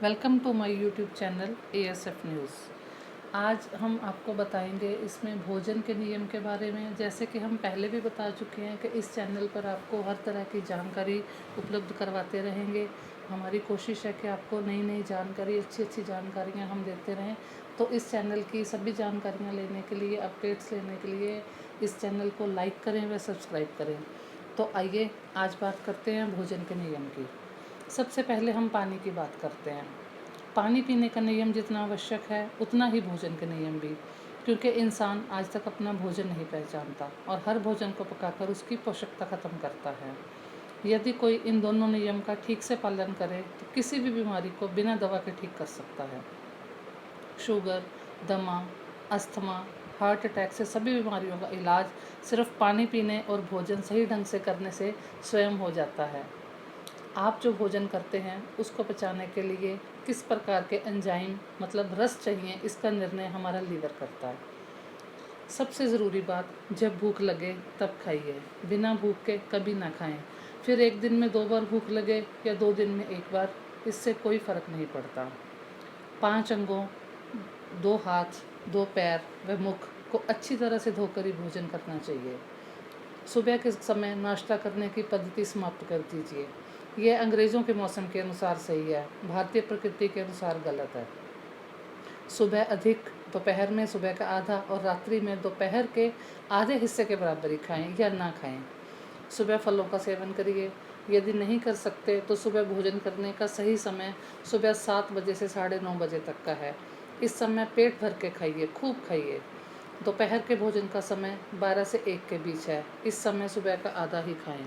Welcome to my YouTube channel ASF news. आज हम आपको बताएंगे इसमें भोजन के नियम के बारे में। जैसे कि हम पहले भी बता चुके हैं कि इस चैनल पर आपको हर तरह की जानकारी उपलब्ध करवाते रहेंगे। हमारी कोशिश है कि आपको नई नई जानकारी, अच्छी जानकारियां हम देते रहें। तो इस चैनल की सभी जानकारियां लेने के लिए, अपडेट्स लेने के लिए इस चैनल को लाइक करें व सब्सक्राइब करें। तो आइए आज बात करते हैं भोजन के नियम की। सबसे पहले हम पानी की बात करते हैं। पानी पीने का नियम जितना आवश्यक है उतना ही भोजन के नियम भी, क्योंकि इंसान आज तक अपना भोजन नहीं पहचानता और हर भोजन को पकाकर उसकी पोषकता खत्म करता है। यदि कोई इन दोनों नियम का ठीक से पालन करे तो किसी भी बीमारी को बिना दवा के ठीक कर सकता है। शुगर, दमा, अस्थमा, हार्ट अटैक से सभी बीमारियों का इलाज सिर्फ पानी पीने और भोजन सही ढंग से करने से स्वयं हो जाता है। आप जो भोजन करते हैं उसको पचाने के लिए किस प्रकार के एंजाइम मतलब रस चाहिए, इसका निर्णय हमारा लीवर करता है। सबसे ज़रूरी बात, जब भूख लगे तब खाइए, बिना भूख के कभी ना खाएं। फिर एक दिन में 2 बार भूख लगे या 2 दिन में 1 बार, इससे कोई फ़र्क नहीं पड़ता। 5 अंगों, 2 हाथ, 2 पैर व मुख को अच्छी तरह से धोकर ही भोजन करना चाहिए। सुबह के समय नाश्ता करने की पद्धति समाप्त कर दीजिए। यह अंग्रेज़ों के मौसम के अनुसार सही है, भारतीय प्रकृति के अनुसार गलत है। सुबह अधिक, दोपहर में सुबह का आधा और रात्रि में दोपहर के आधे हिस्से के बराबर ही खाएं या ना खाएं। सुबह फलों का सेवन करिए। यदि नहीं कर सकते तो सुबह भोजन करने का सही समय सुबह 7 बजे से 9:30 बजे तक का है। इस समय पेट भर के खाइए, खूब खाइए। दोपहर के भोजन का समय 12 से 1 के बीच है। इस समय सुबह का आधा ही खाएं।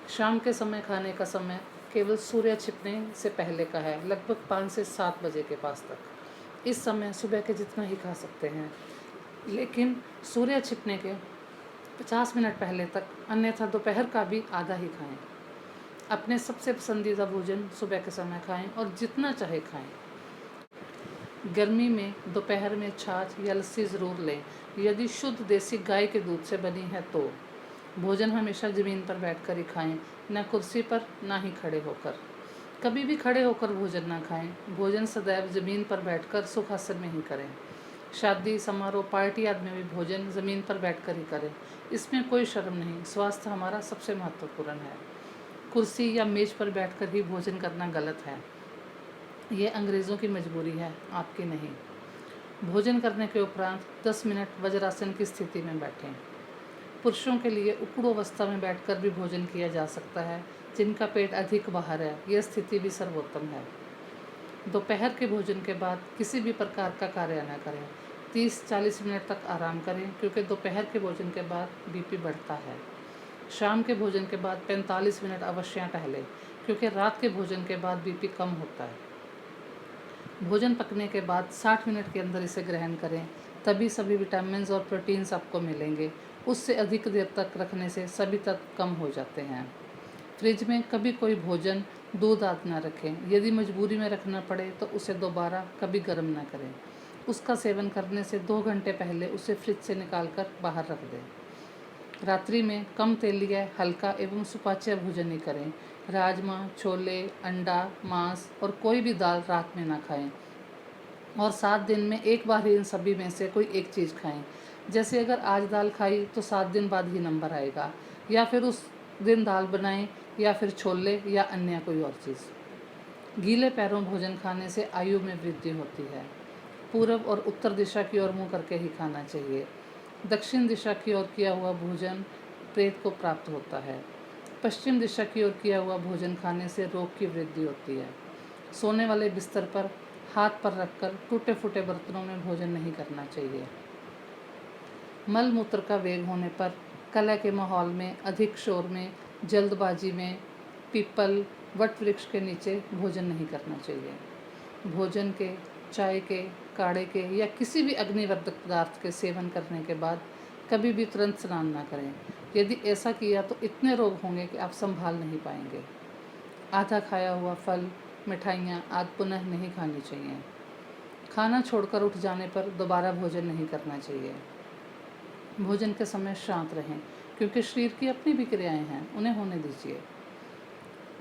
शाम के समय खाने का समय केवल सूर्य छिपने से पहले का है, लगभग 5 से 7 बजे के पास तक। इस समय सुबह के जितना ही खा सकते हैं, लेकिन सूर्य छिपने के 50 मिनट पहले तक, अन्यथा दोपहर का भी आधा ही खाएं। अपने सबसे पसंदीदा भोजन सुबह के समय खाएं और जितना चाहे खाएं। गर्मी में दोपहर में छाछ या लस्सी ज़रूर लें, यदि शुद्ध देसी गाय के दूध से बनी है तो। भोजन हमेशा ज़मीन पर बैठकर ही खाएं, न कुर्सी पर, ना ही खड़े होकर। कभी भी खड़े होकर भोजन ना खाएं। भोजन सदैव ज़मीन पर बैठकर सुखासन में ही करें। शादी समारोह पार्टी आदि में भी भोजन ज़मीन पर बैठकर ही करें। इसमें कोई शर्म नहीं, स्वास्थ्य हमारा सबसे महत्वपूर्ण है। कुर्सी या मेज पर बैठकर ही भोजन करना गलत है। ये अंग्रेज़ों की मजबूरी है, आपकी नहीं। भोजन करने के उपरांत 10 मिनट वज्रासन की स्थिति में बैठें। पुरुषों के लिए उकड़ू अवस्था में बैठकर भी भोजन किया जा सकता है, जिनका पेट अधिक बाहर है। यह स्थिति भी सर्वोत्तम है। दोपहर के भोजन के बाद किसी भी प्रकार का कार्य न करें। 30-40 मिनट तक आराम करें, क्योंकि दोपहर के भोजन के बाद बीपी बढ़ता है। शाम के भोजन के बाद 45 मिनट अवश्य टहलें, क्योंकि रात के भोजन के बाद बीपी कम होता है। भोजन पकने के बाद 60 मिनट के अंदर इसे ग्रहण करें, तभी सभी विटामिन्स और प्रोटीन्स आपको मिलेंगे। उससे अधिक देर तक रखने से सभी तत्व कम हो जाते हैं। फ्रिज में कभी कोई भोजन दूध आदि न रखें। यदि मजबूरी में रखना पड़े तो उसे दोबारा कभी गर्म न करें। उसका सेवन करने से 2 घंटे पहले उसे फ्रिज से निकालकर बाहर रख दें। रात्रि में कम तेलिया, हल्का एवं सुपाच्य भोजन ही करें। राजमा, छोले, अंडा, मांस और कोई भी दाल रात में ना खाएं, और 7 दिन में 1 बार ही इन सभी में से कोई एक चीज़ खाएं। जैसे अगर आज दाल खाई तो 7 दिन बाद ही नंबर आएगा, या फिर उस दिन दाल बनाएं, या फिर छोले या अन्य कोई और चीज़। गीले पैरों भोजन खाने से आयु में वृद्धि होती है। पूर्व और उत्तर दिशा की ओर मुँह करके ही खाना चाहिए। दक्षिण दिशा की ओर किया हुआ भोजन प्रेत को प्राप्त होता है। पश्चिम दिशा की ओर किया हुआ भोजन खाने से रोग की वृद्धि होती है। सोने वाले बिस्तर पर हाथ पर रखकर टूटे फूटे बर्तनों में भोजन नहीं करना चाहिए। मल मूत्र का वेग होने पर कलह के माहौल में, अधिक शोर में, जल्दबाजी में पीपल, वट वृक्ष के नीचे भोजन नहीं करना चाहिए। भोजन के, चाय के, काढ़े के या किसी भी अग्निवर्धक पदार्थ के सेवन करने के बाद कभी भी तुरंत स्नान ना करें। यदि ऐसा किया तो इतने रोग होंगे कि आप संभाल नहीं पाएंगे। आधा खाया हुआ फल, मिठाइयाँ आदि पुनः नहीं खानी चाहिए। खाना छोड़कर उठ जाने पर दोबारा भोजन नहीं करना चाहिए। भोजन के समय शांत रहें, क्योंकि शरीर की अपनी भी क्रियाएं हैं, उन्हें होने दीजिए।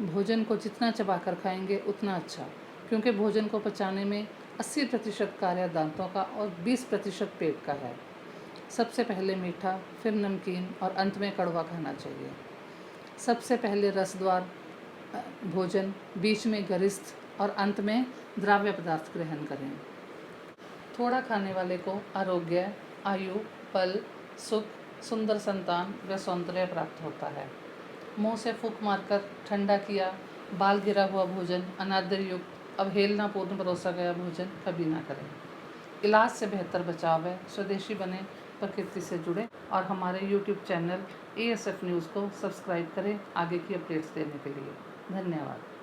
भोजन को जितना चबाकर खाएंगे उतना अच्छा। क्योंकि भोजन को पचाने में 80% कार्य दांतों का और 20% पेट का है। सबसे पहले मीठा, फिर नमकीन और अंत में कड़वा खाना चाहिए। सबसे पहले रसद्वार भोजन, बीच में गरिष्ठ और अंत में द्राव्य पदार्थ ग्रहण करें। थोड़ा खाने वाले को आरोग्य, आयु, बल, सुख, सुंदर संतान व सौंदर्य प्राप्त होता है। मुंह से फूंक मारकर ठंडा किया, बाल गिरा हुआ भोजन, अनादर युक्त, अवहेलनापूर्ण परोसा गया भोजन कभी ना करें। इलाज से बेहतर बचाव है। स्वदेशी बने, प्रकृति से जुड़े और हमारे YouTube चैनल ASF न्यूज़ को सब्सक्राइब करें आगे की अपडेट्स देने के लिए। धन्यवाद।